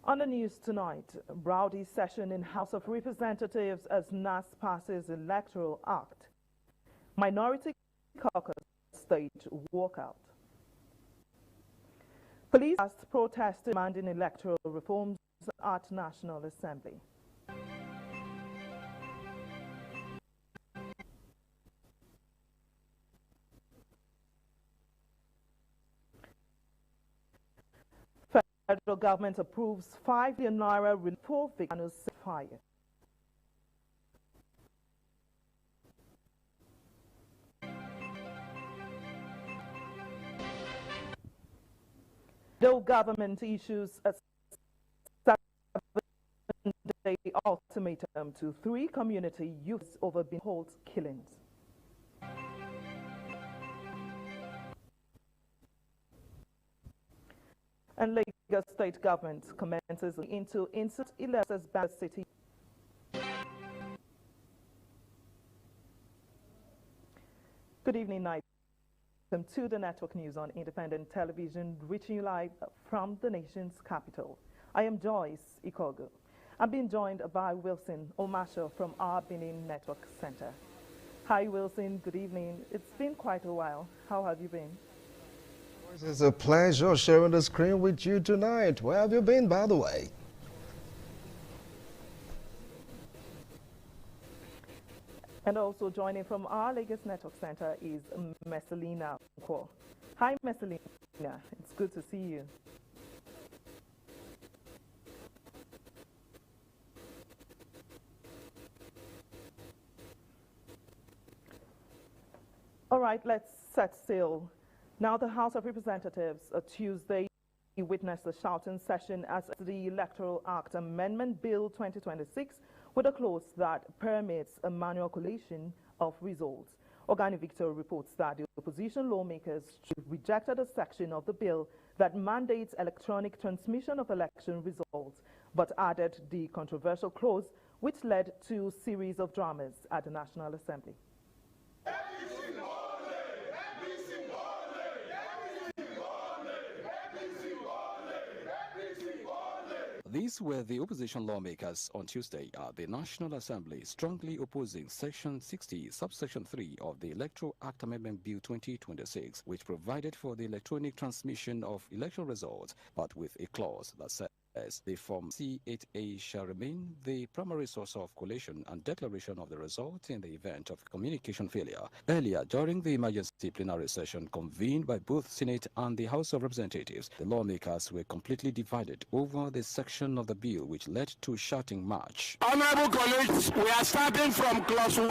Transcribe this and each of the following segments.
On the news tonight, rowdy session in House of Representatives as NAS passes Electoral Act. Minority caucus stage walkout. Police protest demanding electoral reforms at National Assembly. Federal government approves 5 billion naira relief for victims of fire. Though government issues a 7-day ultimatum to 3 community youths over Binholt killings. And Lagos State government commences into insert elections by city. Good evening, night. Welcome to the Network News on Independent Television, reaching you live from the nation's capital. I am Joyce Ikogu. I'm being joined by Wilson Omasho from our Benin Network Center. Hi, Wilson. Good evening. It's been quite a while. How have you been? It's a pleasure sharing the screen with you tonight. Where have you been, by the way? And also joining from our Lagos Network Center is Messalina Nkwo. Hi, Messalina. It's good to see you. All right, let's set sail. Now, the House of Representatives Tuesday witnessed a shouting session as the Electoral Act Amendment Bill 2026 with a clause that permits a manual collation of results. Ogani Victor reports that the opposition lawmakers rejected a section of the bill that mandates electronic transmission of election results, but added the controversial clause which led to a series of dramas at the National Assembly. These were the opposition lawmakers on Tuesday at the National Assembly, strongly opposing Section 60, Subsection 3 of the Electoral Act Amendment Bill 2026, which provided for the electronic transmission of election results, but with a clause that says the Form C8A shall remain the primary source of collation and declaration of the result in the event of communication failure. Earlier, during the emergency plenary session convened by both Senate and the House of Representatives, the lawmakers were completely divided over the section of the bill which led to shouting match. Honorable colleagues, we are starting from clause 1.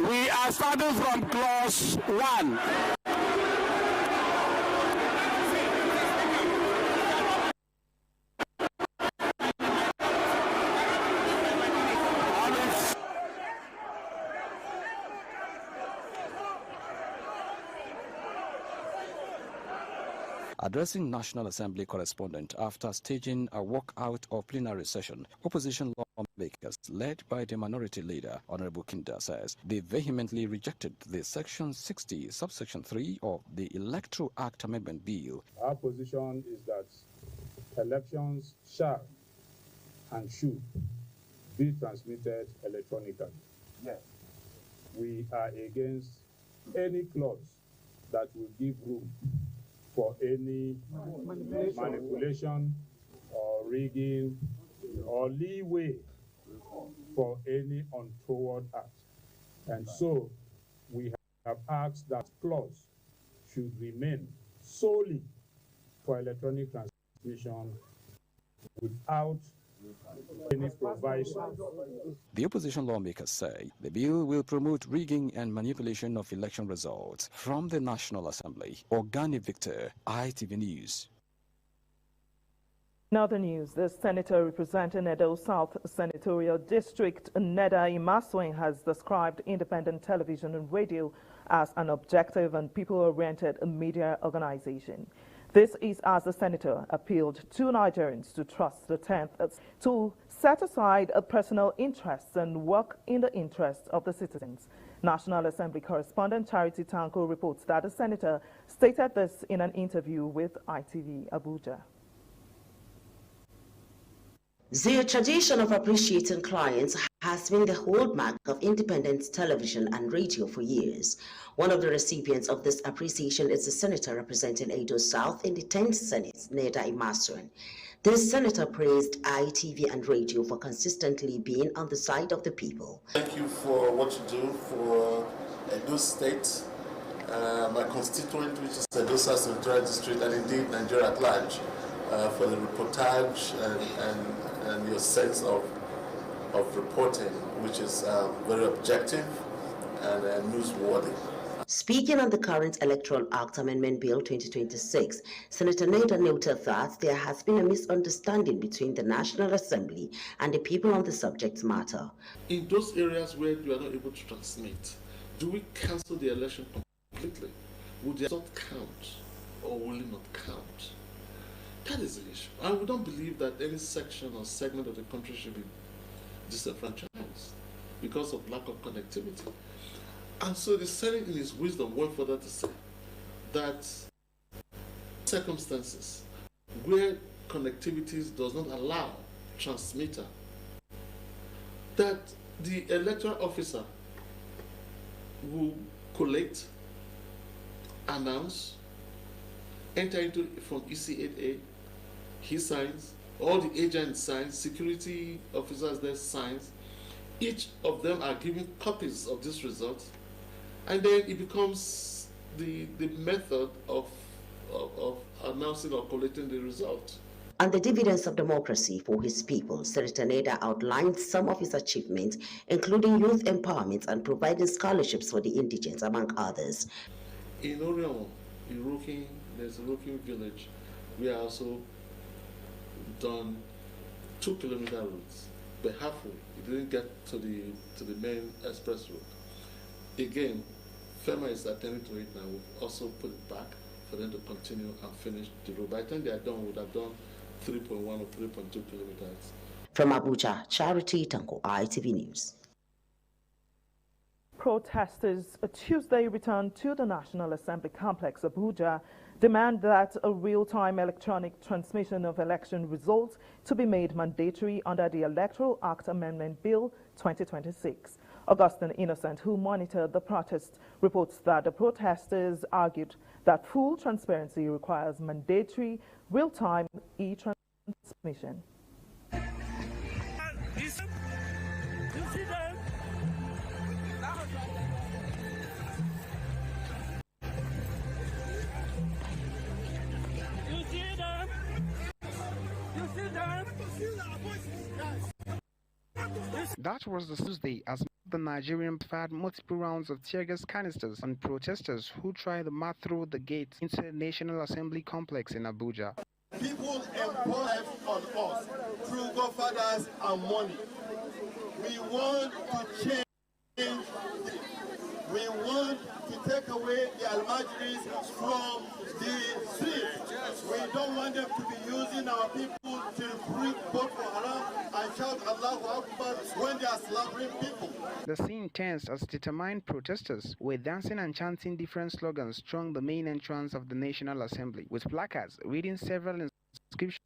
We are starting from clause 1. Addressing National Assembly correspondent after staging a walkout of plenary session, opposition lawmakers led by the minority leader, Honorable Kinda, says they vehemently rejected the Section 60, Subsection 3 of the Electoral Act Amendment Bill. Our position is that elections shall and should be transmitted electronically. Yes. We are against any clause that will give room for any manipulation or rigging or leeway for any untoward act. And so we have asked that clause should remain solely for electronic transmission without any provision. The opposition lawmakers say the bill will promote rigging and manipulation of election results. From the National Assembly, Ogani Victor, ITV News. In other news, the senator representing Edo South Senatorial District, Neda Imaswing, has described independent television and radio as an objective and people-oriented media organization. This is as the senator appealed to Nigerians to trust the 10th to set aside personal interests and work in the interests of the citizens. National Assembly correspondent Charity Tanko reports that the senator stated this in an interview with ITV Abuja. The tradition of appreciating clients has been the hallmark of independent television and radio for years. One of the recipients of this appreciation is the senator representing Edo South in the 10th Senate, Neda Imasuan. This senator praised ITV and radio for consistently being on the side of the people. Thank you for what you do for Edo State, my constituent, which is Edo South Senatorial District, and indeed Nigeria at large, for the reportage and your sense of reporting, which is very objective and newsworthy. Speaking on the current Electoral Act Amendment Bill 2026, Senator Neda noted that there has been a misunderstanding between the National Assembly and the people on the subject matter. In those areas where you are not able to transmit, do we cancel the election completely? Would the result count or will it not count? That is the issue. And we don't believe that any section or segment of the country should be disenfranchised because of lack of connectivity. And so the Senate in his wisdom went further to say that circumstances where connectivity does not allow transmitter, that the electoral officer will collect, announce, enter into from EC8A, he signs, all the agents sign, security officers there signs, each of them are given copies of this result, and then it becomes the method of announcing or collecting the result. On the dividends of democracy for his people, Senator Neda outlined some of his achievements, including youth empowerment and providing scholarships for the indigents, among others. In Orion, in Rokin, there's a Rokin village. We have also done 2-kilometer routes, but halfway, it didn't get to the main express road. Again, FEMA is attending to it now. We've also put it back for them to continue and finish the road. By the time they are done, we would have done 3.1 or 3.2 kilometers. From Abuja, Charity Tanko, ITV News. Protesters Tuesday returned to the National Assembly Complex, Abuja, demand that a real-time electronic transmission of election results to be made mandatory under the Electoral Act Amendment Bill 2026. Augustine Innocent, who monitored the protest, reports that the protesters argued that full transparency requires mandatory real-time e-transmission. That was the Tuesday as the Nigerian fired multiple rounds of tear gas canisters on protesters who tried to march through the gate into the National Assembly complex in Abuja. People employ on us through godfathers and money. We want to change. We want to take away the Almajiris from the streets. We don't want them to be using our people to recruit Boko Haram and shout Allahu Akbar when they are slaughtering people. The scene tensed as determined protesters were dancing and chanting different slogans strung the main entrance of the National Assembly, with placards reading several inscriptions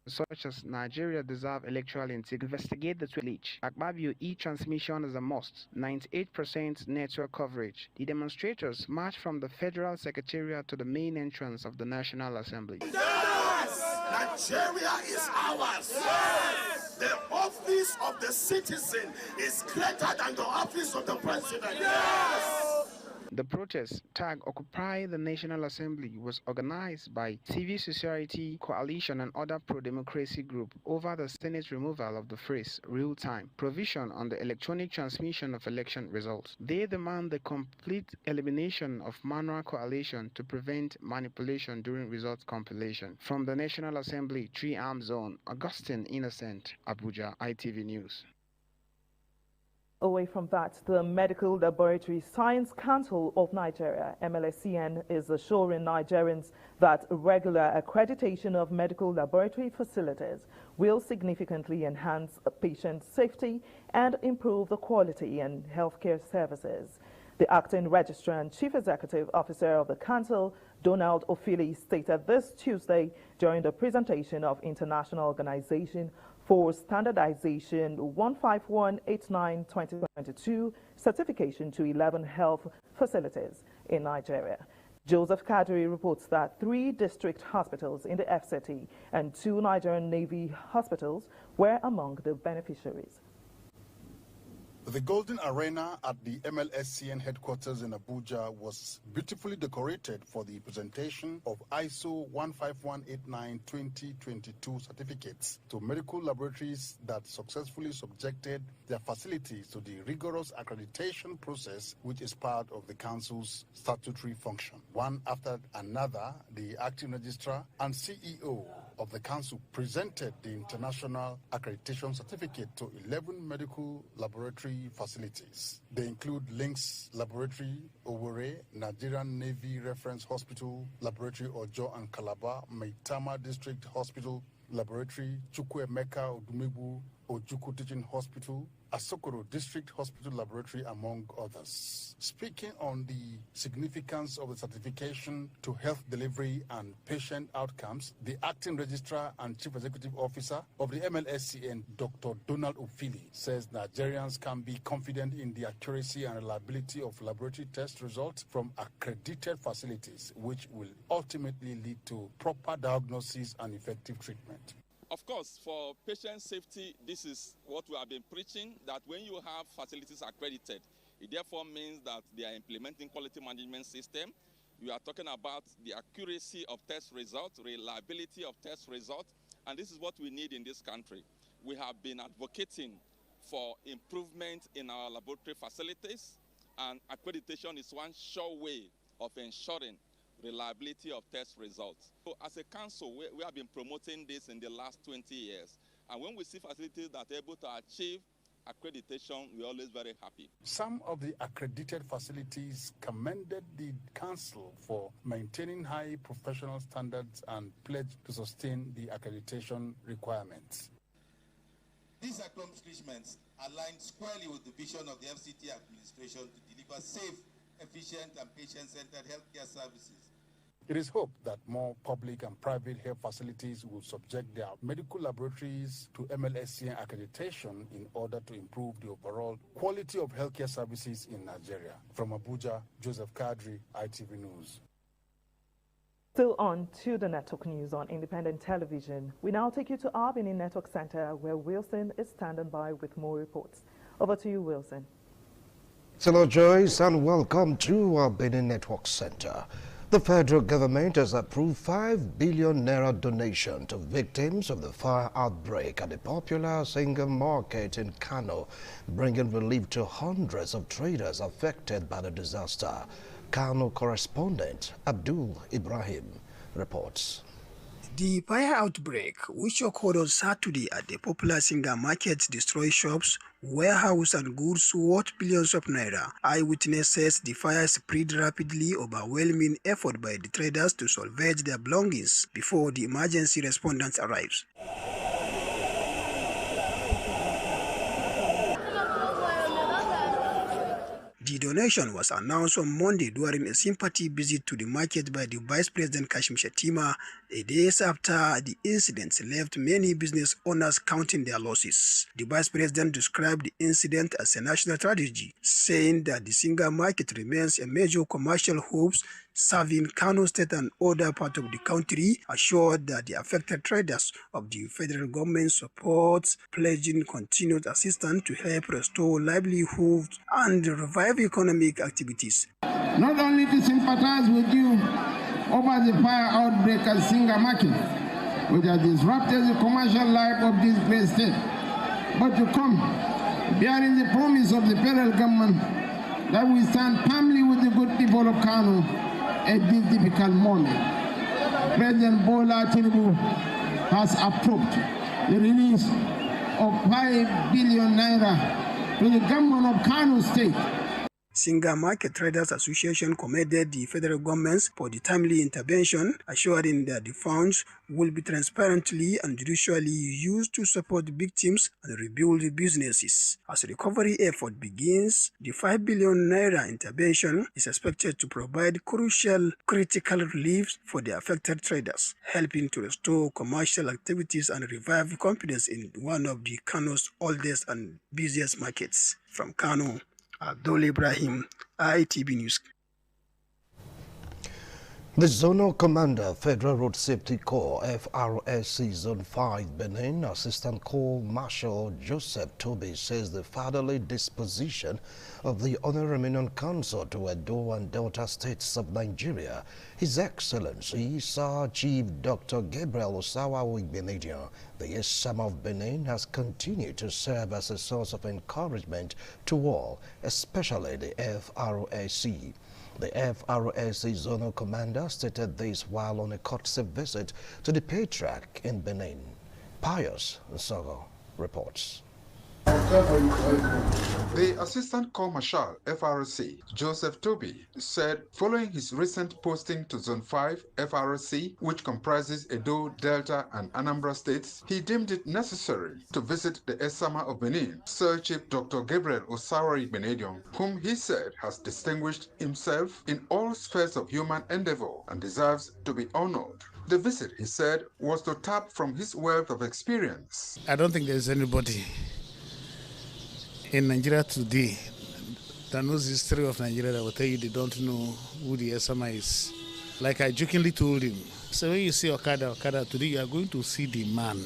such as Nigeria deserve electoral integrity, investigate the leak, Akpabio e-transmission is a must, 98% network coverage. The demonstrators marched from the Federal Secretariat to the main entrance of the National Assembly. Yes! Nigeria is ours! Yes! The office of the citizen is greater than the office of the president! Yes! The protest, tagged Occupy the National Assembly, was organized by Civil Society Coalition and other pro-democracy groups over the Senate's removal of the phrase real-time provision on the electronic transmission of election results. They demand the complete elimination of manual coalition to prevent manipulation during results compilation. From the National Assembly 3-arm zone, Augustine Innocent, Abuja, ITV News. Away from that, the Medical Laboratory Science Council of Nigeria, MLSCN, is assuring Nigerians that regular accreditation of medical laboratory facilities will significantly enhance patient safety and improve the quality in healthcare services. The acting registrar and chief executive officer of the council, Donald Ofili, stated this Tuesday during the presentation of International Organization for standardization 15189-2022 certification to 11 health facilities in Nigeria. Joseph Kadri reports that 3 district hospitals in the FCT and 2 Nigerian Navy hospitals were among the beneficiaries. The Golden Arena at the MLSCN headquarters in Abuja was beautifully decorated for the presentation of ISO 15189-2022 certificates to medical laboratories that successfully subjected their facilities to the rigorous accreditation process, which is part of the Council's statutory function. One after another, the acting registrar and CEO of the Council presented the international accreditation certificate to 11 medical laboratory facilities. They include Lynx Laboratory, Owerri, Nigerian Navy Reference Hospital, Laboratory Ojo and Calabar, Maitama District Hospital, Laboratory Chukwuemeka Odumegwu Ojukwu Teaching Hospital, Asokoro District Hospital Laboratory, among others. Speaking on the significance of the certification to health delivery and patient outcomes, the acting registrar and chief executive officer of the MLSCN, Dr. Donald Ofili, says Nigerians can be confident in the accuracy and reliability of laboratory test results from accredited facilities, which will ultimately lead to proper diagnosis and effective treatment. Of course, for patient safety, this is what we have been preaching, that when you have facilities accredited, it therefore means that they are implementing quality management system. You are talking about the accuracy of test results, reliability of test results, and this is what we need in this country. We have been advocating for improvement in our laboratory facilities, and accreditation is one sure way of ensuring reliability of test results. So as a council, we have been promoting this in the last 20 years. And when we see facilities that are able to achieve accreditation, we're always very happy. Some of the accredited facilities commended the council for maintaining high professional standards and pledged to sustain the accreditation requirements. These accomplishments align squarely with the vision of the FCT administration to deliver safe, efficient and patient-centered healthcare services. It is hoped that more public and private health facilities will subject their medical laboratories to MLSCN accreditation in order to improve the overall quality of healthcare services in Nigeria. From Abuja, Joseph Kadri, ITV News. Still on to the network news on Independent Television. We now take you to our Benin Network Center, where Wilson is standing by with more reports. Over to you, Wilson. Hello, Joyce, and welcome to our Benin Network Center. The federal government has approved 5 billion naira donation to victims of the fire outbreak at the popular Singa Market in Kano, bringing relief to hundreds of traders affected by the disaster. Kano correspondent Abdul Ibrahim reports. The fire outbreak, which occurred on Saturday at the popular Singa Market, destroyed shops, warehouse and goods worth billions of naira. Eyewitnesses says the fire spread rapidly, overwhelming effort by the traders to salvage their belongings before the emergency respondents arrives. The donation was announced on Monday during a sympathy visit to the market by the Vice President Kashim Shettima, a days after the incident left many business owners counting their losses. The Vice President described the incident as a national tragedy, saying that the Singa Market remains a major commercial hub serving Kano State and other parts of the country, assured that the affected traders of the federal government supports, pledging continued assistance to help restore livelihoods and revive economic activities. Not only to sympathize with you over the fire outbreak at Singa Market, which has disrupted the commercial life of this great state, but to come bearing the promise of the federal government that we stand firmly with the good people of Kano at this difficult moment. President Bola Tinubu has approved the release of 5 billion naira to the government of Kano State. Singa Market Traders Association commended the federal government for the timely intervention, assuring that the funds will be transparently and judicially used to support victims and rebuild businesses. As recovery effort begins, the 5 billion naira intervention is expected to provide crucial critical relief for the affected traders, helping to restore commercial activities and revive confidence in one of the Kano's oldest and busiest markets. From Kano, Abdul Ibrahim, ITV News. The Zonal Commander, Federal Road Safety Corps, FRSC Zone 5, Benin, Assistant Corps Marshal Joseph Toby says the fatherly disposition of the Honorary Consort to Edo and Delta States of Nigeria, His Excellency Sir Chief Dr. Gabriel Osawa Igbenedion, the Esama of Benin, has continued to serve as a source of encouragement to all, especially the FRSC. The FRSC Zonal Commander stated this while on a courtesy visit to the Patriarch in Benin. Pius Nsogo reports. The Assistant Corps Marshal, FRSC, Joseph Toby, said following his recent posting to Zone 5, FRSC, which comprises Edo, Delta, and Anambra states, he deemed it necessary to visit the Esama of Benin, Sir Chief Dr. Gabriel Osawa Igbenedion, whom he said has distinguished himself in all spheres of human endeavor and deserves to be honored. The visit, he said, was to tap from his wealth of experience. I don't think there's anybody in Nigeria today that knows the history of Nigeria that will tell you they don't know who the Esama is. Like I jokingly told him, so when you see Okada today, you are going to see the man,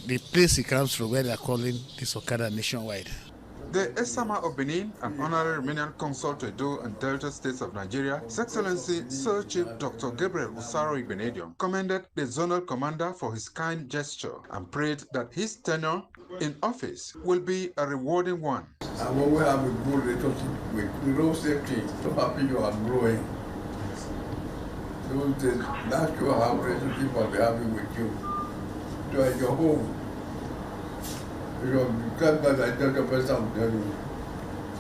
the place he comes from, where they are calling this Okada nationwide. The Esama of Benin, an honorary Romanian consul to Edo and Delta states of Nigeria, His Excellency Sir Chief Dr. Gabriel Osawa Igbenedion, commended the zonal commander for his kind gesture and prayed that his tenure in office will be a rewarding one. And when we have a good relationship with road safety, so happy you are growing. So that's your how relationship I'll be having with you. So at your home, you can't get a better person than you.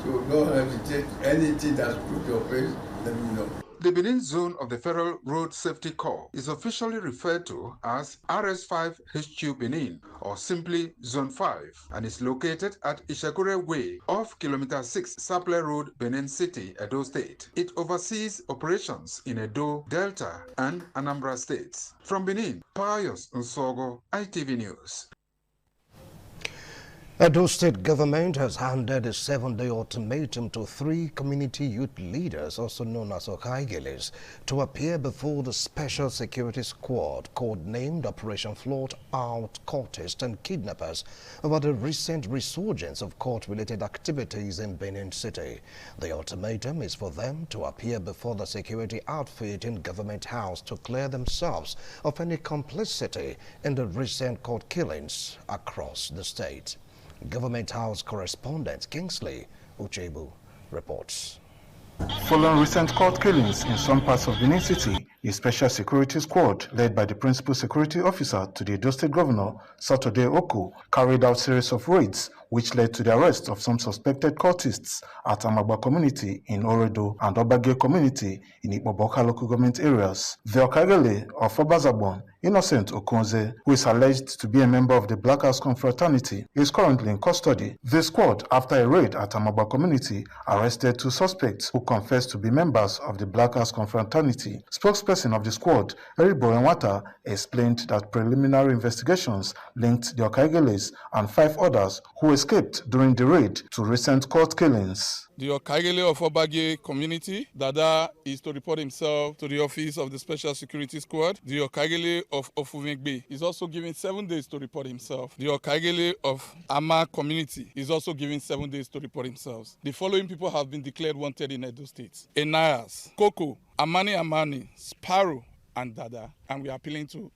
So don't hesitate. Anything that's put your face, let me know. The Benin zone of the Federal Road Safety Corps is officially referred to as RS5 HQ Benin, or simply Zone 5, and is located at Ishakure Way off Kilometer 6 Saple Road, Benin City, Edo State. It oversees operations in Edo, Delta, and Anambra states. From Benin, Pius Nsogo, ITV News. Edo State government has handed a 7-day ultimatum to 3 community youth leaders, also known as Okaigeles, to appear before the Special Security Squad, codenamed Operation Float Out Cultists and Kidnappers, over the recent resurgence of court-related activities in Benin City. The ultimatum is for them to appear before the security outfit in Government House to clear themselves of any complicity in the recent court killings across the state. Government House correspondent Kingsley Uchebu reports. Following recent court killings in some parts of Benin City, a special security squad led by the principal security officer to the Edo State Governor, Saturday Oku, carried out a series of raids which led to the arrest of some suspected cultists at Amagba community in Oredo and Obage community in Ikpoboka local government areas. The Okagele of Obazabon, Innocent Okonze, who is alleged to be a member of the Black House Confraternity, is currently in custody. The squad, after a raid at Amagba community, arrested 2 suspects who confessed to be members of the Black House Confraternity. Spokesperson of the squad, Eribo Enwata, explained that preliminary investigations linked the Okaigeles and 5 others who escaped during the raid to recent court killings. The Okaigele of Obage community, Dada is to report himself to the office of the Special Security Squad. The Okaigele of Ofuvengbe is also given 7 days to report himself. The Okaigele of Ama community is also given 7 days to report himself. The following people have been declared wanted in Edo State: Enayas, Koko, Amani, Sparrow, and Dada. And we are appealing to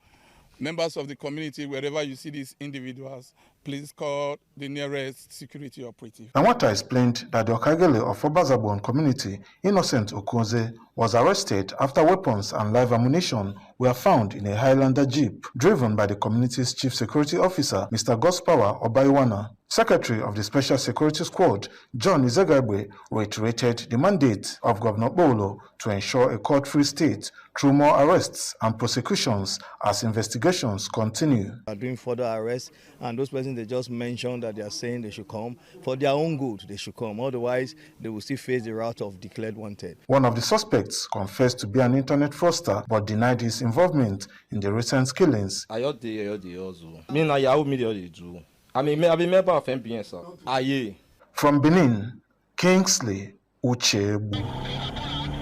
members of the community, wherever you see these individuals, please call the nearest security operative. Enwata explained that the Okagele of Obazabon community, Innocent Okonze, was arrested after weapons and live ammunition were found in a Highlander Jeep driven by the community's chief security officer, Mr. Gospower Obaiwana. Secretary of the Special Security Squad, John Izegagbe, reiterated the mandate of Governor Bolo to ensure a court-free state through more arrests and prosecutions as investigations continue. Doing further arrests, and those persons they just mentioned that they are saying they should come, for their own good they should come, otherwise they will still face the wrath of declared wanted. One of the suspects confessed to be an internet fraudster but denied his involvement in the recent killings. I've been member of MPN, sir. Aye. From Benin, Kingsley Uchebu,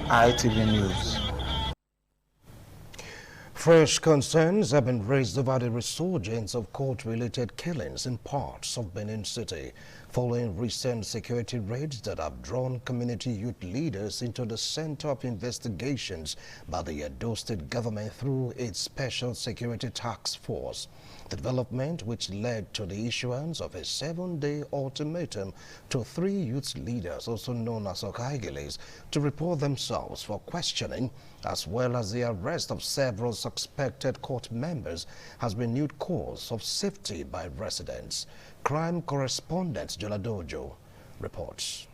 ITV News. Fresh concerns have been raised over the resurgence of court-related killings in parts of Benin City, following recent security raids that have drawn community youth leaders into the center of investigations by the Edo State government through its Special Security Task Force. The development, which led to the issuance of a 7-day ultimatum to 3 youth leaders, also known as Okaigeles, to report themselves for questioning, as well as the arrest of several suspected court members, has renewed cause of safety by residents. Crime correspondent Joladojo reports.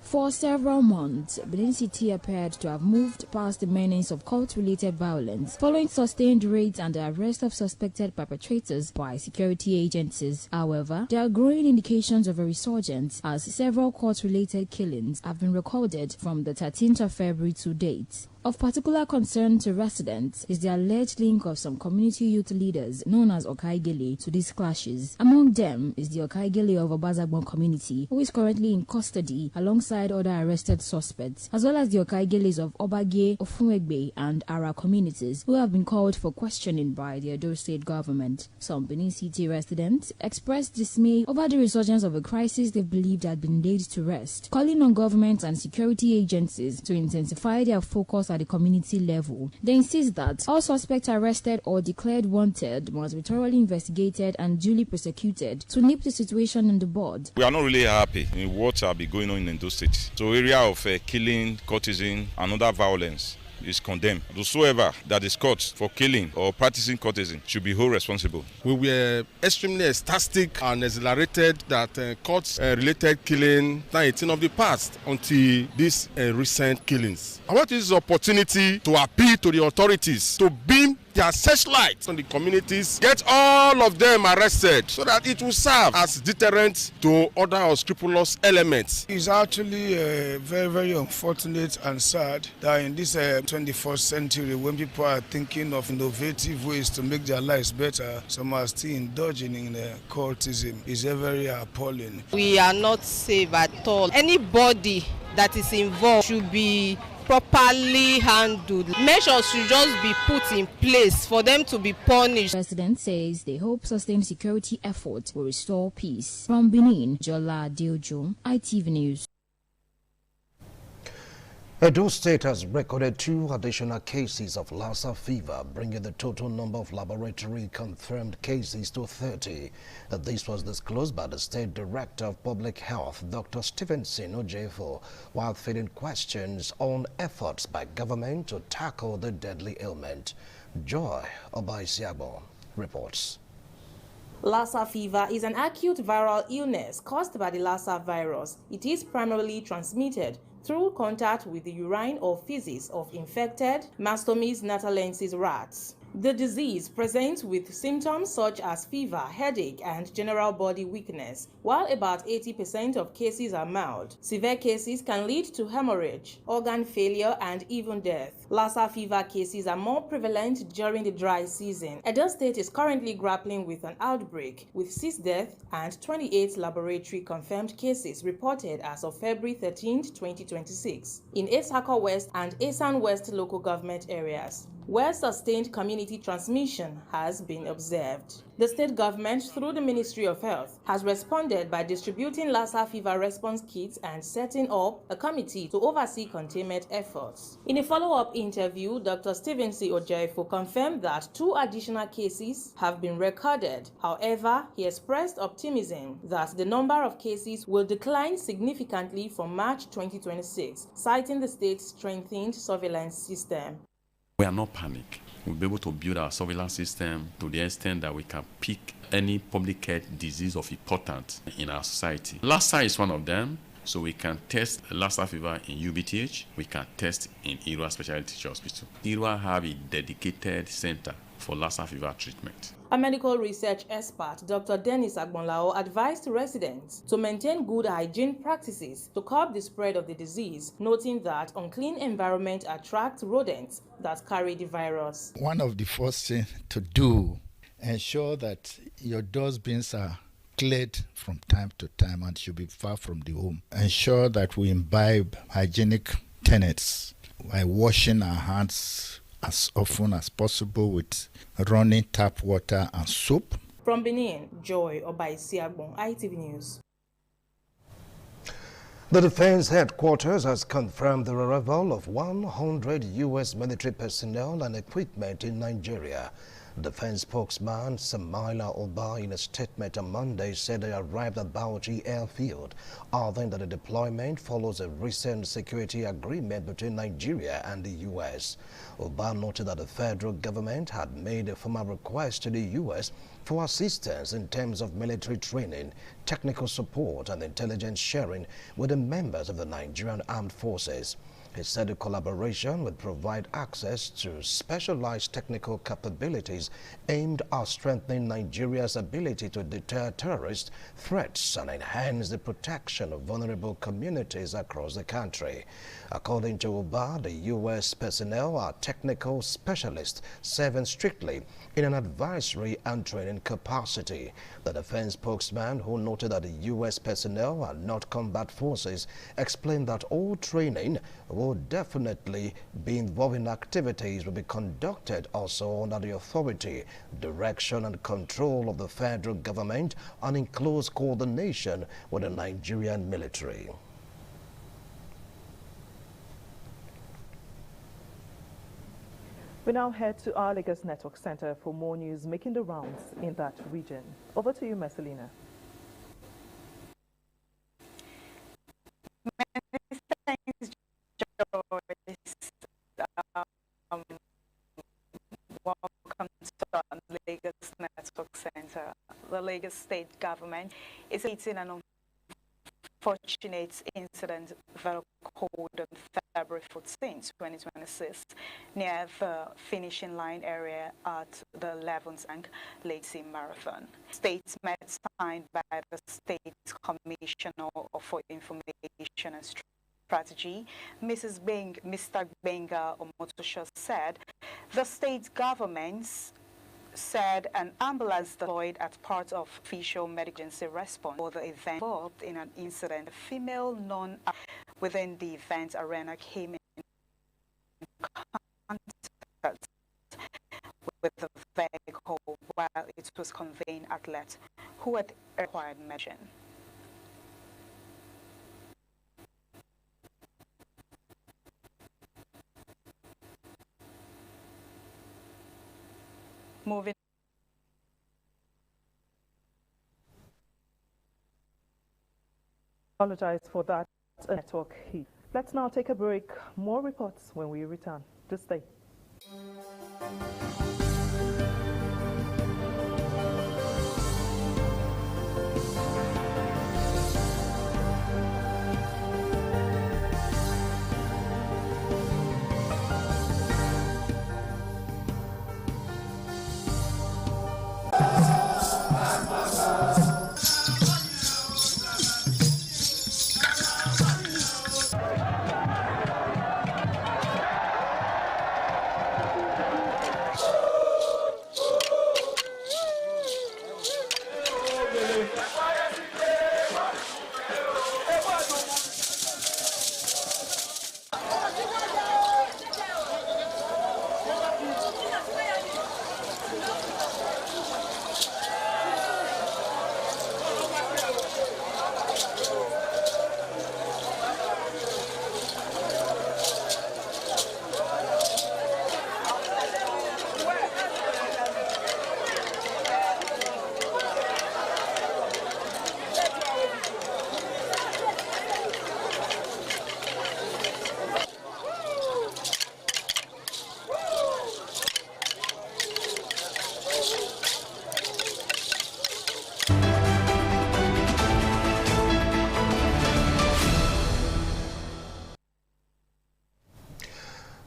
For several months, Benin City appeared to have moved past the menace of cult-related violence following sustained raids and the arrest of suspected perpetrators by security agencies. However, there are growing indications of a resurgence as several court-related killings have been recorded from the 13th of February to date. Of particular concern to residents is the alleged link of some community youth leaders known as Okaigele to these clashes. Among them is the Okaigele of Obazagbon community, who is currently in custody alongside other arrested suspects, as well as the Okaigeles of Obage, Ofunwegbe and Ara communities, who have been called for questioning by the Edo State government. Some Benin City residents expressed dismay over the resurgence of a crisis they believed had been laid to rest, calling on government and security agencies to intensify their focus at the community level. They insist that all suspects arrested or declared wanted must be thoroughly investigated and duly prosecuted to nip the situation in the bud. We are not really happy in what has been going on in those states. So area of killing, courtesan and other violence is condemned. Whosoever that is caught for killing or practicing courtesan should be held responsible. We were extremely ecstatic and exhilarated that court-related killing are a thing of the past until these recent killings. I want to use this opportunity to appeal to the authorities to beam their searchlight on the communities, get all of them arrested so that it will serve as deterrent to other unscrupulous elements. It's actually very, very unfortunate and sad that in this 21st century, when people are thinking of innovative ways to make their lives better, some are still indulging in cultism. It's very appalling. We are not safe at all. Anybody that is involved should be properly handled. Measures should just be put in place for them to be punished. The president says they hope sustained security efforts will restore peace. From Benin, Jola Diojo, ITV News. Edo State has recorded 2 additional cases of Lassa fever, bringing the total number of laboratory-confirmed cases to 30. This was disclosed by the State Director of Public Health, Dr. Stevenson Ojefo, while feeding questions on efforts by government to tackle the deadly ailment. Joy Obaisiabo reports. Lassa fever is an acute viral illness caused by the Lassa virus. It is primarily transmitted through contact with the urine or feces of infected Mastomys natalensis rats. The disease presents with symptoms such as fever, headache, and general body weakness. While about 80% of cases are mild, severe cases can lead to hemorrhage, organ failure, and even death. Lassa fever cases are more prevalent during the dry season. Edo State is currently grappling with an outbreak, with 6 deaths and 28 laboratory-confirmed cases reported as of February 13, 2026, in Esako West and Esan West local government areas, where sustained community transmission has been observed. The state government, through the Ministry of Health, has responded by distributing Lassa fever response kits and setting up a committee to oversee containment efforts. In a follow-up interview, Dr. Stevenson Ojefo confirmed that 2 additional cases have been recorded. However, he expressed optimism that the number of cases will decline significantly from March 2026, citing the state's strengthened surveillance system. We are not panic. we'll be able to build our surveillance system to the extent that we can pick any public health disease of importance in our society. Lassa is one of them. So we can test Lassa fever in UBTH. We can test in Irua Specialty Hospital. Irua have a dedicated center for Lassa fever treatment. A medical research expert, Dr. Dennis Agbonlao, advised residents to maintain good hygiene practices to curb the spread of the disease, noting that unclean environment attracts rodents that carry the virus. One of the first things to do, ensure that your dustbins are cleared from time to time and should be far from the home. Ensure that we imbibe hygienic tenets by washing our hands as often as possible with running tap water and soap. From Benin, Joy Obaisiagbon, ITV News. The Defense Headquarters has confirmed the arrival of 100 U.S. military personnel and equipment in Nigeria. Defense spokesman Samaila Oba in a statement on Monday said they arrived at Bauchi Airfield, adding that the deployment follows a recent security agreement between Nigeria and the U.S. Oba noted that the federal government had made a formal request to the U.S. for assistance in terms of military training, technical support and intelligence sharing with the members of the Nigerian Armed Forces. He said the collaboration would provide access to specialized technical capabilities aimed at strengthening Nigeria's ability to deter terrorist threats and enhance the protection of vulnerable communities across the country. According to Oba, the U.S. personnel are technical specialists serving strictly in an advisory and training capacity. The defense spokesman, who noted that the U.S. personnel are not combat forces, explained that all training will definitely be involving activities will be conducted also under the authority, direction and control of the federal government and in close coordination with the Nigerian military. We now head to our Lagos Network Center for more news making the rounds in that region. Over to you, Messalina. Many thanks, Joyce. Welcome to our Lagos Network Center. The Lagos State Government is facing an unfortunate incident that occurred on February 14, 2026, near the finishing line area at the 11th Legacy Marathon. Statement signed by the State Commissioner for Information and Strategy, Mr. Benga Omotosho, said the state governments said an ambulance deployed as part of official emergency response for the event involved in an incident. A female within the event arena came in contact with the vehicle while it was conveying athletes who had required medicine. Moving. Apologize for that network heat. Let's now take a break. More reports when we return. Just stay.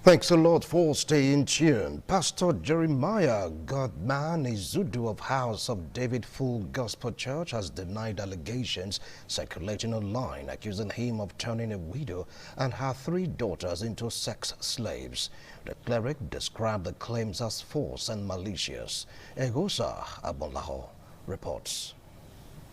Thanks a lot for staying tuned. Pastor Jeremiah Godman Izudu of House of David Full Gospel Church has denied allegations circulating online accusing him of turning a widow and her 3 daughters into sex slaves. The cleric described the claims as false and malicious. Egosa Abonlaho reports.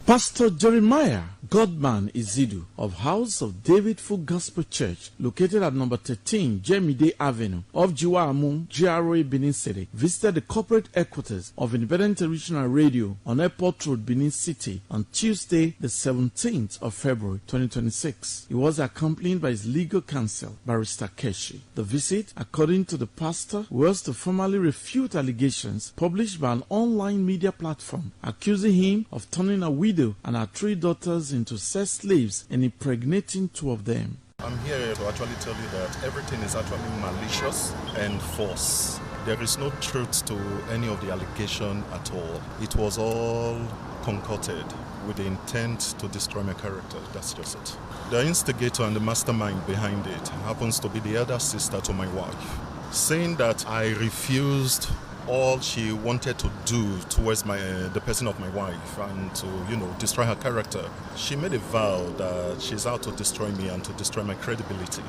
Pastor Jeremiah Godman Izidu of House of David Full Gospel Church, located at number 13 Jemide Avenue of Jiwamu, GRA, Benin City, visited the corporate headquarters of Independent Regional Radio on Airport Road, Benin City on Tuesday, the 17th of February 2026. He was accompanied by his legal counsel, Barrister Keshi. The visit, according to the pastor, was to formally refute allegations published by an online media platform accusing him of turning a widow and her 3 daughters into sex slaves and impregnating 2 of them. I'm here to actually tell you that everything is actually malicious and false. There is no truth to any of the allegation at all. It was all concocted with the intent to destroy my character. That's just it. The instigator and the mastermind behind it happens to be the elder sister to my wife, saying that I refused all she wanted to do towards the person of my wife and to, destroy her character. She made a vow that she's out to destroy me and to destroy my credibility.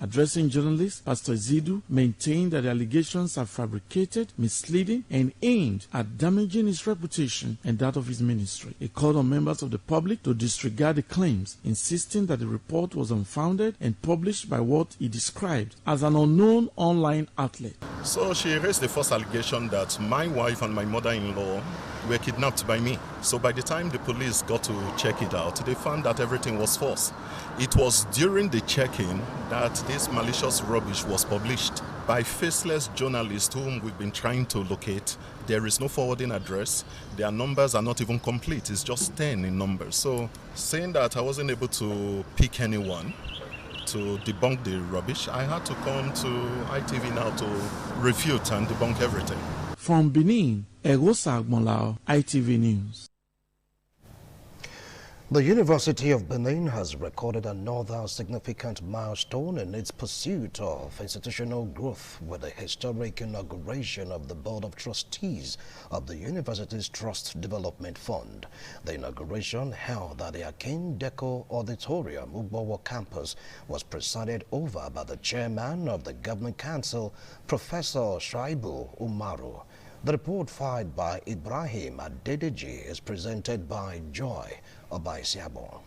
Addressing journalists, Pastor Zidu maintained that the allegations are fabricated, misleading, and aimed at damaging his reputation and that of his ministry. He called on members of the public to disregard the claims, insisting that the report was unfounded and published by what he described as an unknown online outlet. So she raised the first allegation that my wife and my mother-in-law were kidnapped by me. So by the time the police got to check it out, they found that everything was false. It was during the checking that this malicious rubbish was published by faceless journalists whom we've been trying to locate. There is no forwarding address. Their numbers are not even complete. It's just 10 in numbers. So saying that I wasn't able to pick anyone to debunk the rubbish, I had to come to ITV Now to refute and debunk everything. From Benin, Egosa Agmonlao, ITV News. The University of Benin has recorded another significant milestone in its pursuit of institutional growth with the historic inauguration of the Board of Trustees of the university's Trust Development Fund. The inauguration, held at the Akin Deco Auditorium, Ugbowo campus, was presided over by the chairman of the Governing Council, Professor Shaibu Umaru. The report filed by Ibrahim Adedeji is presented by Joy Obaisiabo.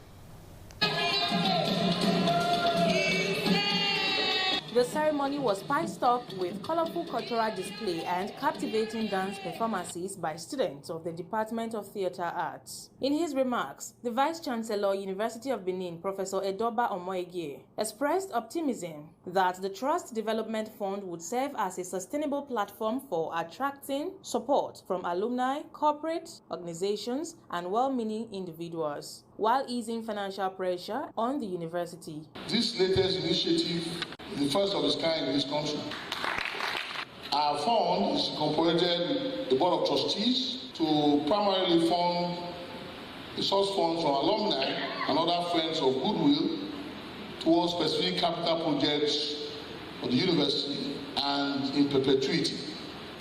The ceremony was spiced up with colorful cultural display and captivating dance performances by students of the Department of Theatre Arts. In his remarks, the Vice-Chancellor, University of Benin, Professor Edoba Omoegie, expressed optimism that the Trust Development Fund would serve as a sustainable platform for attracting support from alumni, corporate organizations, and well-meaning individuals, while easing financial pressure on the university. This latest initiative is the first of its kind in this country. Our fund is incorporated the Board of Trustees to primarily fund the source funds from alumni and other friends of goodwill towards specific capital projects for the university and in perpetuity.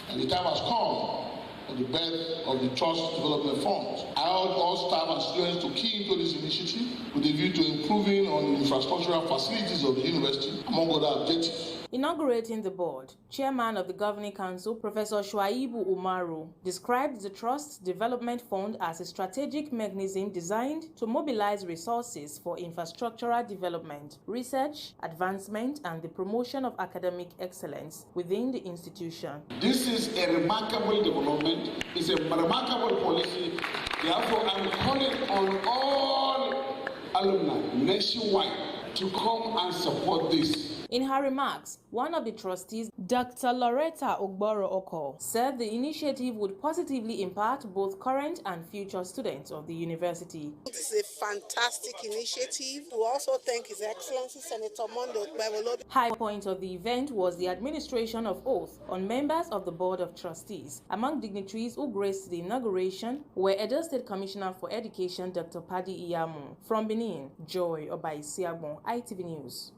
And the time has come for the birth of the Trust Development Fund. I urge all staff and students to key into this initiative with a view to improving on the infrastructural facilities of the university, among other objectives. Inaugurating the board, Chairman of the Governing Council, Professor Shuaibu Umaru, described the Trust Development Fund as a strategic mechanism designed to mobilize resources for infrastructural development, research, advancement, and the promotion of academic excellence within the institution. This is a remarkable development. It's a remarkable policy. Therefore, I'm calling on all alumni nationwide to come and support this. In her remarks, one of the trustees, Dr. Loretta Ogboro Oko, said the initiative would positively impact both current and future students of the university. It is a fantastic initiative. We also thank His Excellency Senator Mondo Gbewolo. High point of the event was the administration of oath on members of the Board of Trustees. Among dignitaries who graced the inauguration were Edo State Commissioner for Education, Dr. Padi Iyamu. From Benin, Joy Obaisiagbon, ITV News.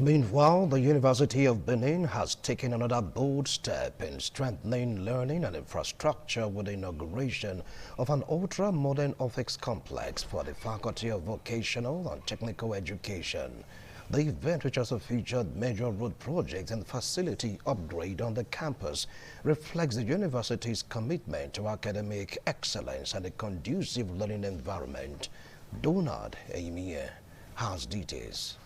Meanwhile, the University of Benin has taken another bold step in strengthening learning and infrastructure with the inauguration of an ultra-modern office complex for the Faculty of Vocational and Technical Education. The event, which also featured major road projects and facility upgrade on the campus, reflects the university's commitment to academic excellence and a conducive learning environment. Donald Aimie has details.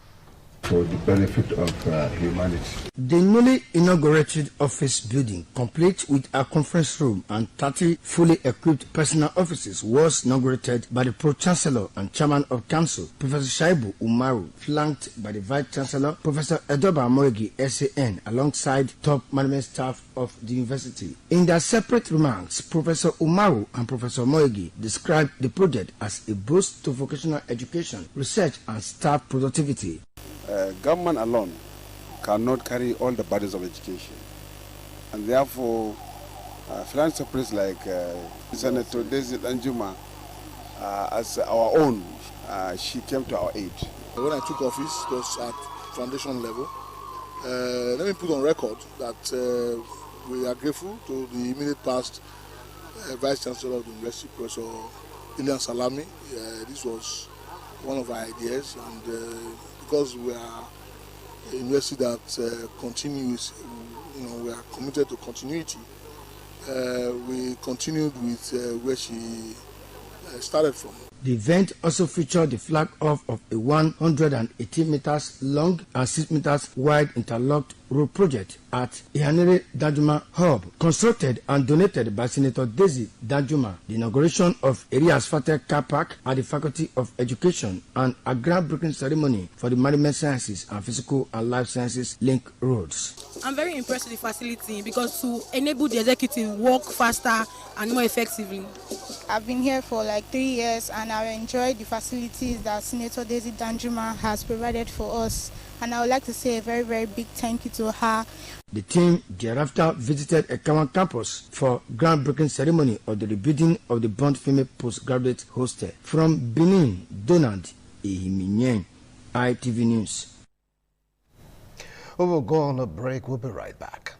For the benefit of humanity. The newly inaugurated office building, complete with a conference room and 30 fully equipped personal offices, was inaugurated by the Pro-Chancellor and Chairman of Council, Professor Shaibu Umaru, flanked by the Vice-Chancellor, Professor Edoba Moegi, SAN, alongside top management staff of the university. In their separate remarks, Professor Umaru and Professor Moegi described the project as a boost to vocational education, research and staff productivity. Government alone cannot carry all the burdens of education, and therefore philanthropists like Senator Daisy Danjuma, as our own, she came to our aid. When I took office, it was at foundation level. Let me put on record that we are grateful to the immediate past Vice Chancellor of the University, Professor Ilian Salami. This was one of our ideas, and because we are a university that continues, we are committed to continuity. We continued with where she started from. The event also featured the flag off of a 180 meters long and 6 meters wide interlocked road project at Ihanere Danjuma Hub, constructed and donated by Senator Daisy Danjuma, the inauguration of a re-asphalted car park at the Faculty of Education, and a groundbreaking ceremony for the Management Sciences and Physical and Life Sciences link roads. I'm very impressed with the facility because to enable the executive work faster and more effectively. I've been here for like 3 years and I've enjoyed the facilities that Senator Daisy Danjuma has provided for us. And I would like to say a very, very big thank you to her. The team thereafter visited Ekawan campus for groundbreaking ceremony of the rebuilding of the Bond Female Postgraduate Hostel. From Benin, Donald Ehiminyen, ITV News. We will go on a break. We'll be right back.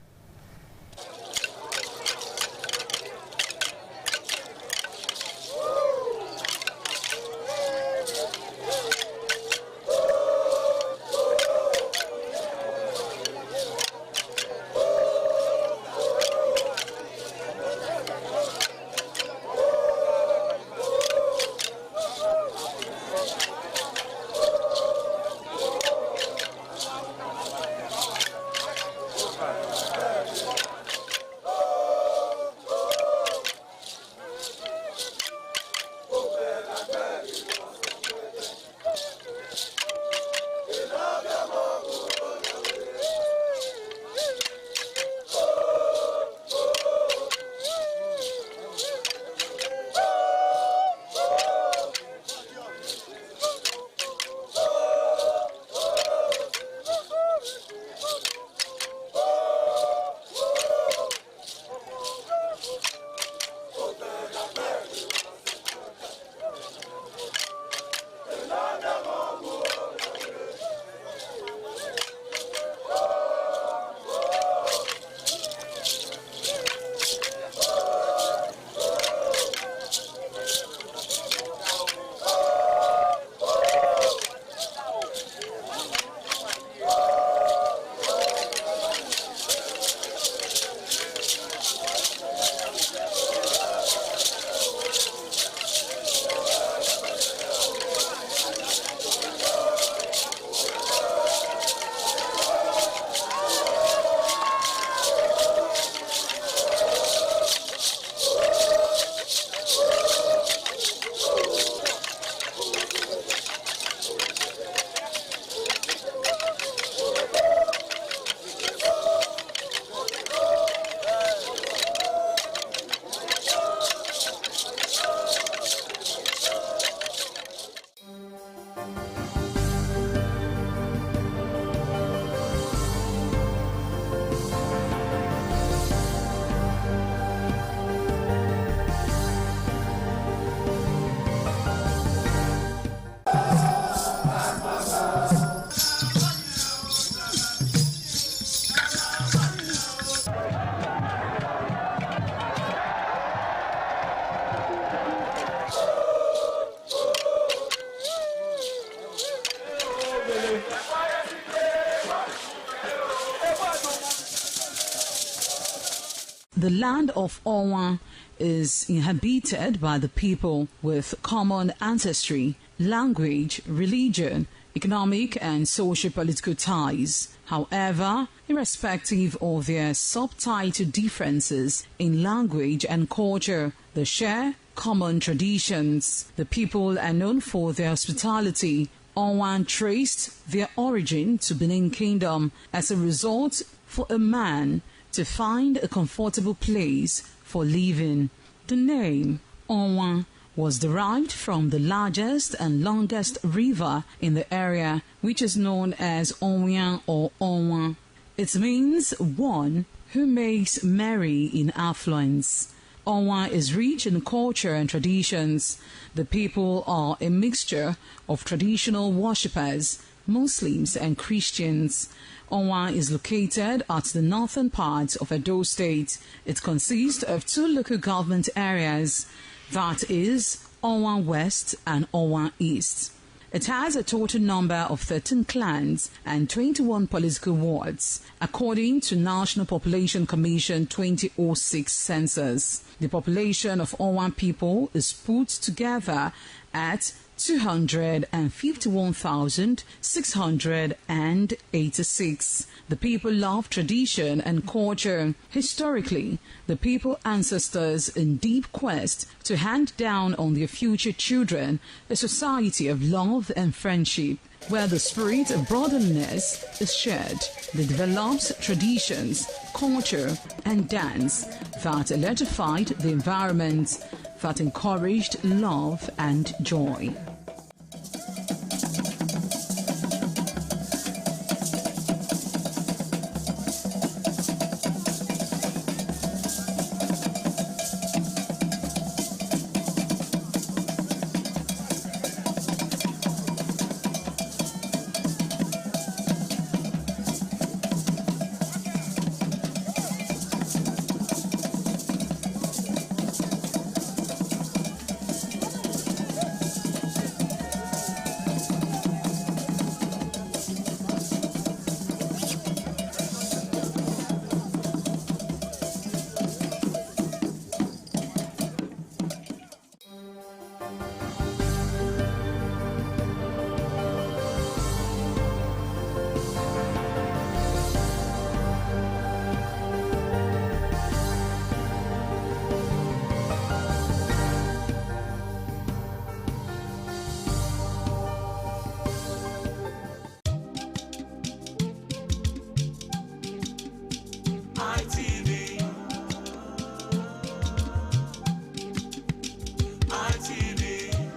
The land of Onwa is inhabited by the people with common ancestry, language, religion, economic and socio-political ties. However, irrespective of their subtitle differences in language and culture, they share common traditions. The people are known for their hospitality. Onwa traced their origin to Benin Kingdom as a result for a man to find a comfortable place for living. The name Onwa was derived from the largest and longest river in the area, which is known as Onwian or Onwa. It means one who makes merry in affluence. Onwa is rich in culture and traditions. The people are a mixture of traditional worshippers, Muslims and Christians. Onwa is located at the northern part of Edo State. It consists of 2 local government areas, that is Onwa West and Onwa East. It has a total number of 13 clans and 21 political wards, according to National Population Commission 2006 census. The population of Onwa people is put together at 251,686. The people love tradition and culture. Historically, the people ancestors in deep quest to hand down on their future children a society of love and friendship, where the spirit of brotherliness is shared. They developed traditions, culture, and dance that electrified the environment, that encouraged love and joy.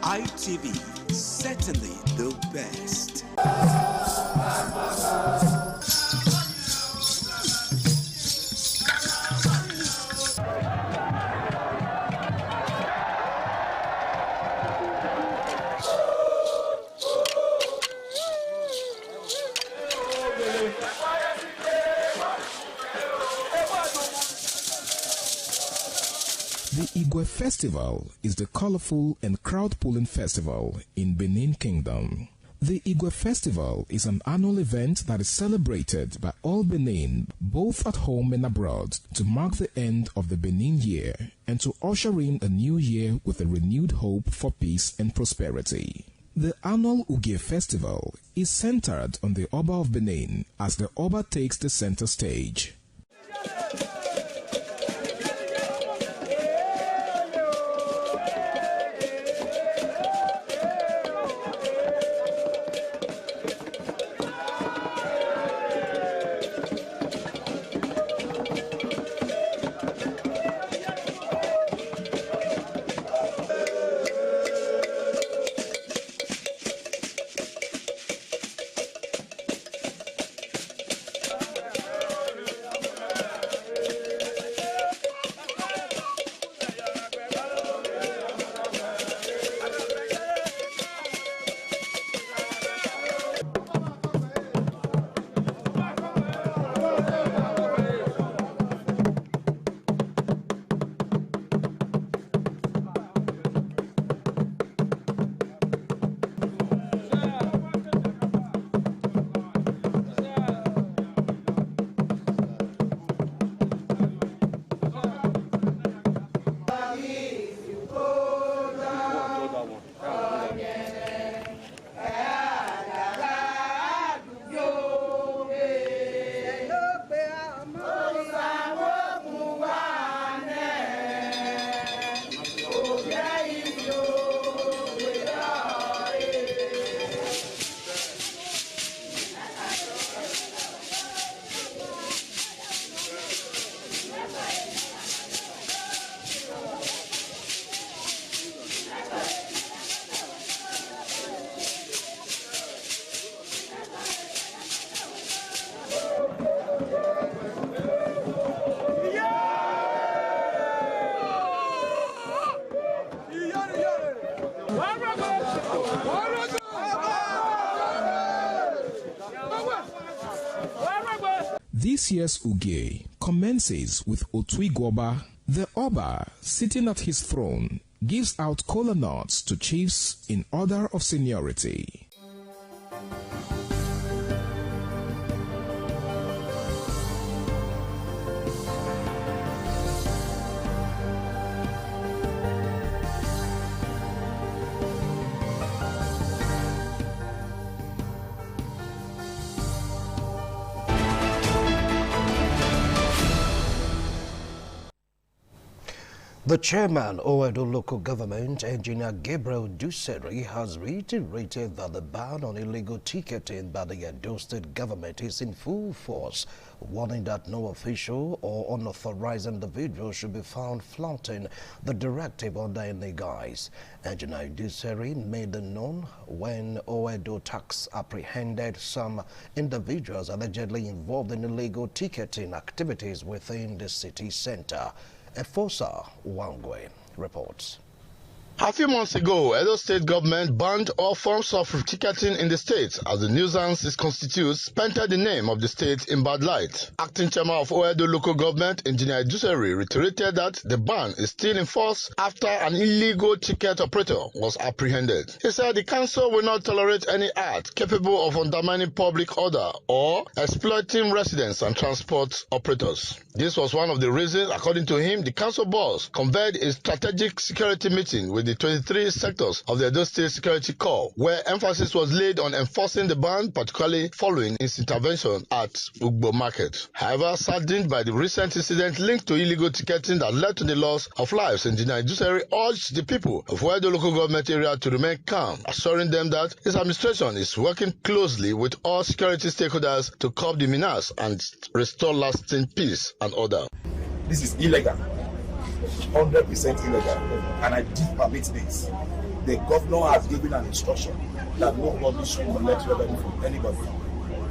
ITV, certainly the best. The Igwe Festival is the colorful and crowd-pulling festival in Benin Kingdom. The Igwe Festival is an annual event that is celebrated by all Benin, both at home and abroad, to mark the end of the Benin year and to usher in a new year with a renewed hope for peace and prosperity. The annual Ugie Festival is centered on the Oba of Benin as the Oba takes the center stage. This year's Uge commences with Otui-Gwoba. The Oba, sitting at his throne, gives out kola nuts to chiefs in order of seniority. The chairman, Owedo Local Government, Engineer Gabriel Duseri, has reiterated that the ban on illegal ticketing by the Edo State government is in full force, warning that no official or unauthorized individual should be found flouting the directive under any guise. Engineer Duseri made it known when Owedo Tax apprehended some individuals allegedly involved in illegal ticketing activities within the city center. Efosa Wangwe reports. A few months ago, Edo State government banned all forms of ticketing in the state as the nuisance it constitutes painted the name of the state in bad light. Acting chairman of Owedo Local Government, Engineer Duseri, reiterated that the ban is still in force after an illegal ticket operator was apprehended. He said the council will not tolerate any act capable of undermining public order or exploiting residents and transport operators. This was one of the reasons, according to him, the council boss convened a strategic security meeting with the 23 sectors of the Edo State Security Corps, where emphasis was laid on enforcing the ban, particularly following its intervention at Ugbo Market. However, saddened by the recent incident linked to illegal ticketing that led to the loss of lives, Engineer Duseri urged the people of Owedo Local Government area to remain calm, assuring them that his administration is working closely with all security stakeholders to curb the menace and restore lasting peace and order. This is illegal. 100% illegal, and I did permit this. The governor has given an instruction that nobody should collect revenue from anybody,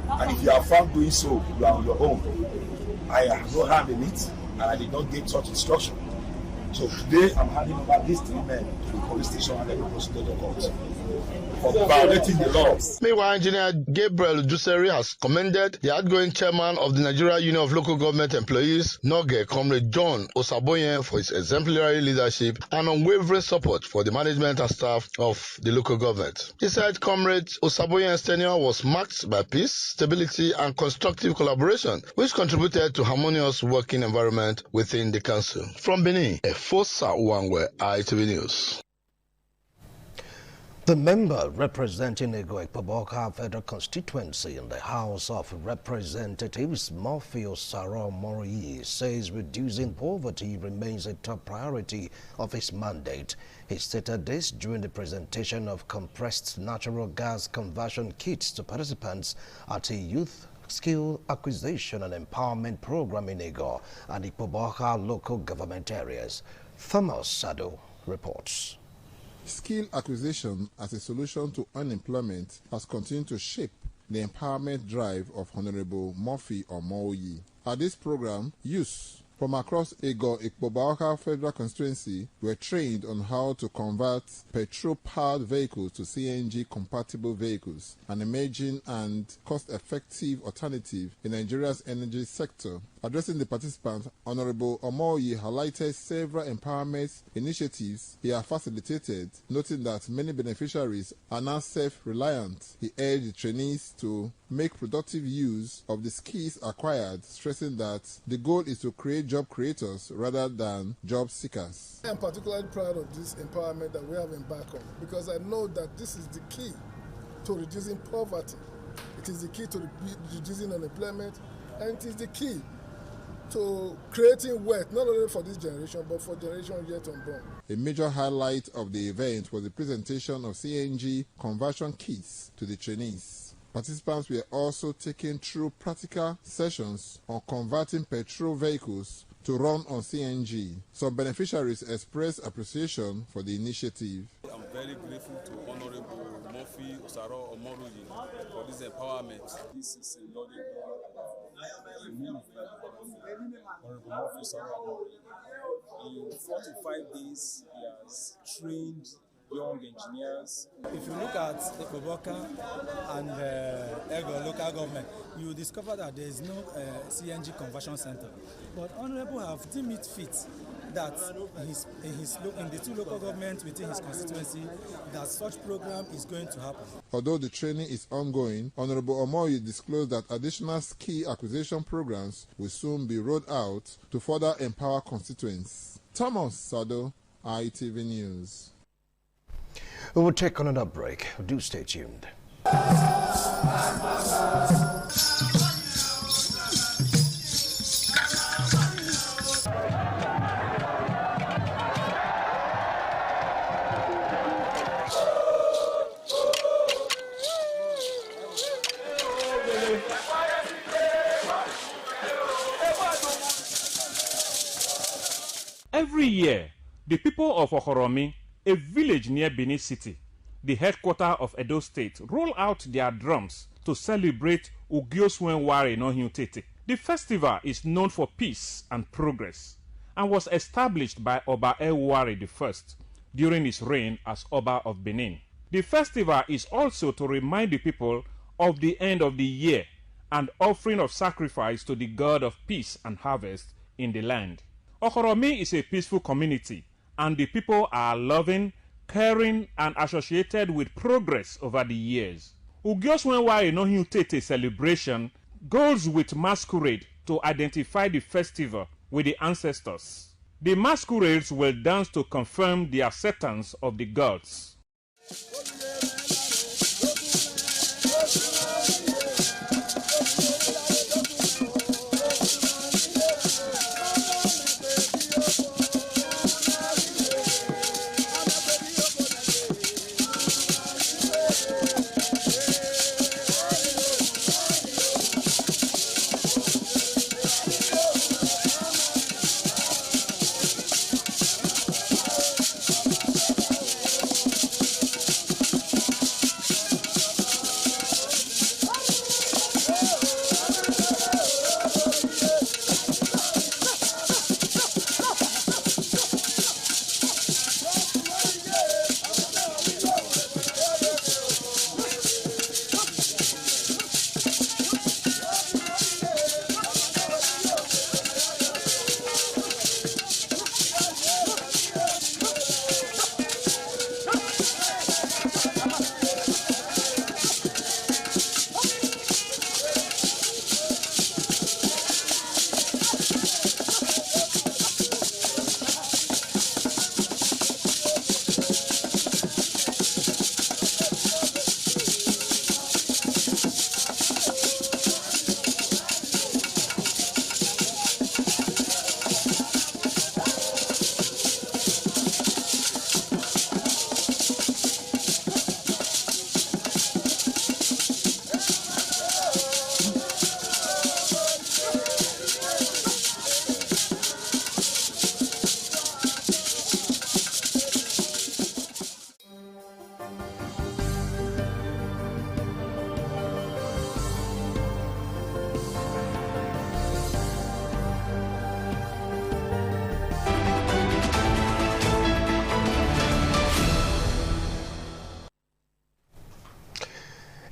and if you are found doing so, you are on your own. I have no hand in it, and I did not give such instruction. So today I'm handing over these 3 men to the police station and they will proceed to court for violating the laws. Meanwhile, Engineer Gabriel Duseri has commended the outgoing chairman of the Nigeria Union of Local Government Employees, NOGE, Comrade John Osaboyen, for his exemplary leadership and unwavering support for the management and staff of the local government. He said Comrade Osaboyen's tenure was marked by peace, stability, and constructive collaboration, which contributed to harmonious working environment within the council. From Benin, Efosa Wangwe, ITV News. The member representing Igwe-Ikpoboka Federal Constituency in the House of Representatives, Murphy Osaro Omoroyi, says reducing poverty remains a top priority of his mandate. He stated this during the presentation of compressed natural gas conversion kits to participants at a youth skill acquisition and empowerment program in Igor and Ikpoboka local government areas. Thomas Sado reports. Skill acquisition as a solution to unemployment has continued to shape the empowerment drive of Honorable Murphy Omoroyi. At this program, youths from across Igwe-Ikpoboka Federal Constituency were trained on how to convert petrol-powered vehicles to CNG-compatible vehicles, an emerging and cost-effective alternative in Nigeria's energy sector. Addressing the participants, Honorable Omoroyi highlighted several empowerment initiatives he has facilitated, noting that many beneficiaries are now self-reliant. He urged the trainees to make productive use of the skills acquired, stressing that the goal is to create job creators rather than job seekers. I am particularly proud of this empowerment that we have embarked on because I know that this is the key to reducing poverty. It is the key to reducing unemployment, and it is the key to creating wealth, not only for this generation, but for generations yet unborn. A major highlight of the event was the presentation of CNG conversion kits to the trainees. Participants were also taken through practical sessions on converting petrol vehicles to run on CNG. Some beneficiaries expressed appreciation for the initiative. I'm very grateful to Honorable Murphy Osaro Omoroyi for this empowerment. This is a laudable move by Honorable Murphy Osaro Omoroyi. In 4 to 5 days, he has trained young engineers. If you look at Koboka and Ego local government, you discover that there is no CNG conversion center. But Honorable have deemed it fit that in the two local governments within his constituency, that such program is going to happen. Although the training is ongoing, Honorable Omoyi disclosed that additional skill acquisition programs will soon be rolled out to further empower constituents. Thomas Sado, ITV News. We will take another break. Do stay tuned. Every year, the people of Okoromi, a village near Benin City, the headquarters of Edo State, roll out their drums to celebrate Ugioswenware Nohun Tete. The festival is known for peace and progress and was established by Oba Eware I during his reign as Oba of Benin. The festival is also to remind the people of the end of the year and offering of sacrifice to the god of peace and harvest in the land. Okoromi is a peaceful community, and the people are loving, caring, and associated with progress over the years. Ugioswenware Nohun Tete celebration goes with masquerade to identify the festival with the ancestors. The masquerades will dance to confirm the acceptance of the gods.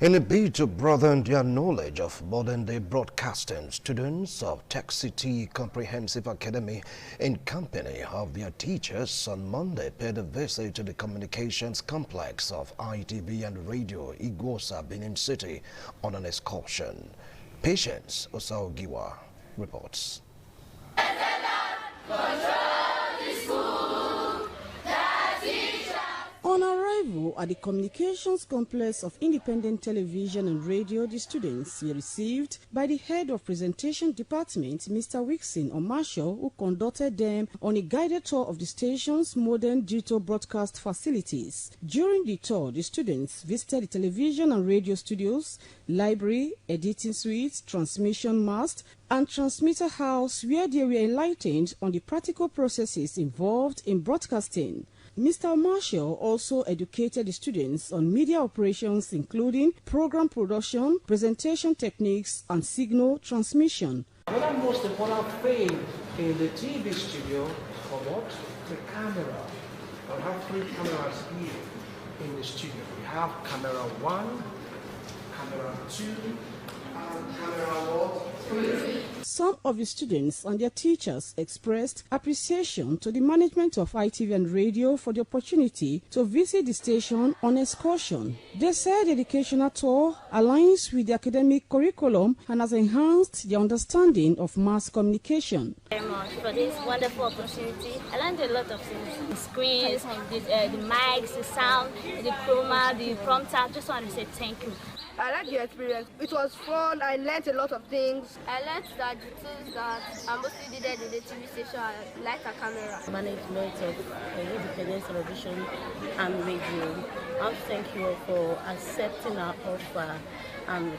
In a bid to broaden their knowledge of modern-day broadcasting, students of Tech City Comprehensive Academy, in company of their teachers, on Monday paid a visit to the communications complex of ITV and Radio Igwosa, Benin City, on an excursion. Patience Osaogiwa reports. On arrival at the Communications Complex of Independent Television and Radio, the students were received by the head of Presentation Department, Mr. Wixon Omasho, who conducted them on a guided tour of the station's modern digital broadcast facilities. During the tour, the students visited the television and radio studios, library, editing suites, transmission mast, and transmitter house, where they were enlightened on the practical processes involved in broadcasting. Mr. Marshall also educated the students on media operations, including program production, presentation techniques, and signal transmission. Another most important thing in the TV studio is what? The camera. I have 3 cameras here in the studio. We have camera 1, camera 2, and camera 3. Some of the students and their teachers expressed appreciation to the management of ITV and radio for the opportunity to visit the station on excursion. They said the educational tour aligns with the academic curriculum and has enhanced their understanding of mass communication. Very much for this wonderful opportunity. I learned a lot of things. The screens, the mics, the sound, the chroma, the prompter. Just want to say thank you. I liked the experience. It was fun. I learned a lot of things. I learned that the tools that are mostly needed in the TV station are like a camera. Management of independent television and radio. I want to thank you all for accepting our offer and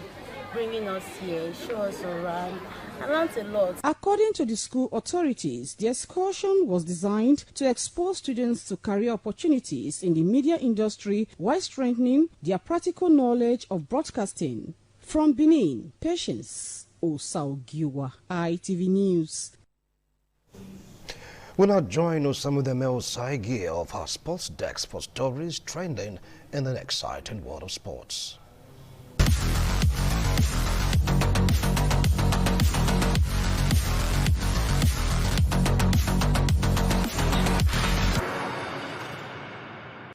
bringing us here, show us around. I learned a lot. According to the school authorities, the excursion was designed to expose students to career opportunities in the media industry while strengthening their practical knowledge of broadcasting. From Benin, Patience Osaugiwa, ITV News. We'll now join Osamudeme Osaigi of our sports desk for stories trending in the exciting world of sports.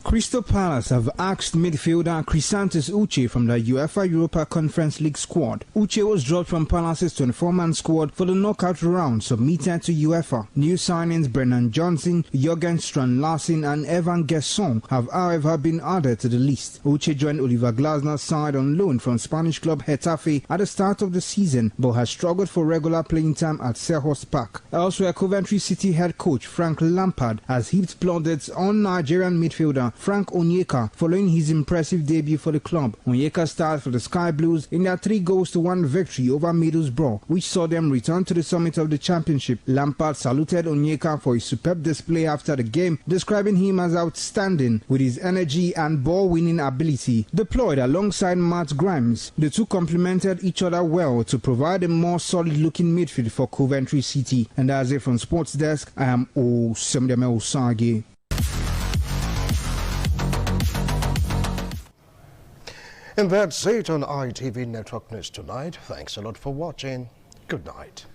Crystal Palace have asked midfielder Chrysanthus Uche from the UEFA Europa Conference League squad. Uche was dropped from Palace's 24-man squad for the knockout round submitted to UEFA. New signings Brennan Johnson, Jürgen Strand-Larsen and Evan Gerson have however been added to the list. Uche joined Oliver Glasner's side on loan from Spanish club Getafe at the start of the season but has struggled for regular playing time at Selhurst Park. Elsewhere, Coventry City head coach Frank Lampard has heaped plaudits on Nigerian midfielder Frank Onyeka following his impressive debut for the club. Onyeka started for the Sky Blues in their 3-1 victory over Middlesbrough, which saw them return to the summit of the championship. Lampard saluted Onyeka for his superb display after the game, describing him as outstanding with his energy and ball-winning ability. Deployed alongside Matt Grimes, the two complemented each other well to provide a more solid-looking midfield for Coventry City. And that's it from Sports Desk. I am Osamudeme Osaigi. And that's it on ITV Network News tonight. Thanks a lot for watching. Good night.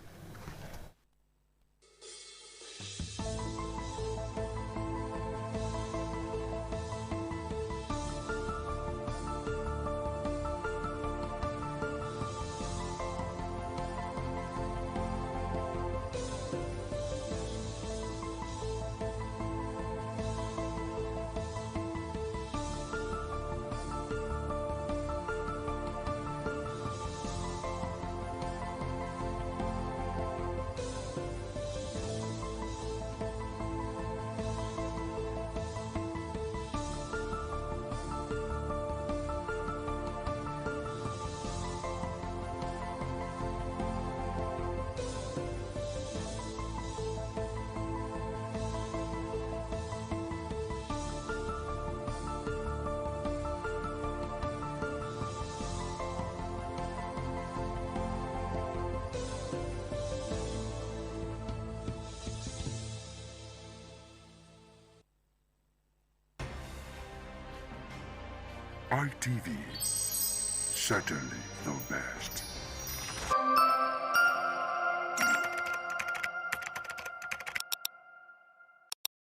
ITV, certainly the best.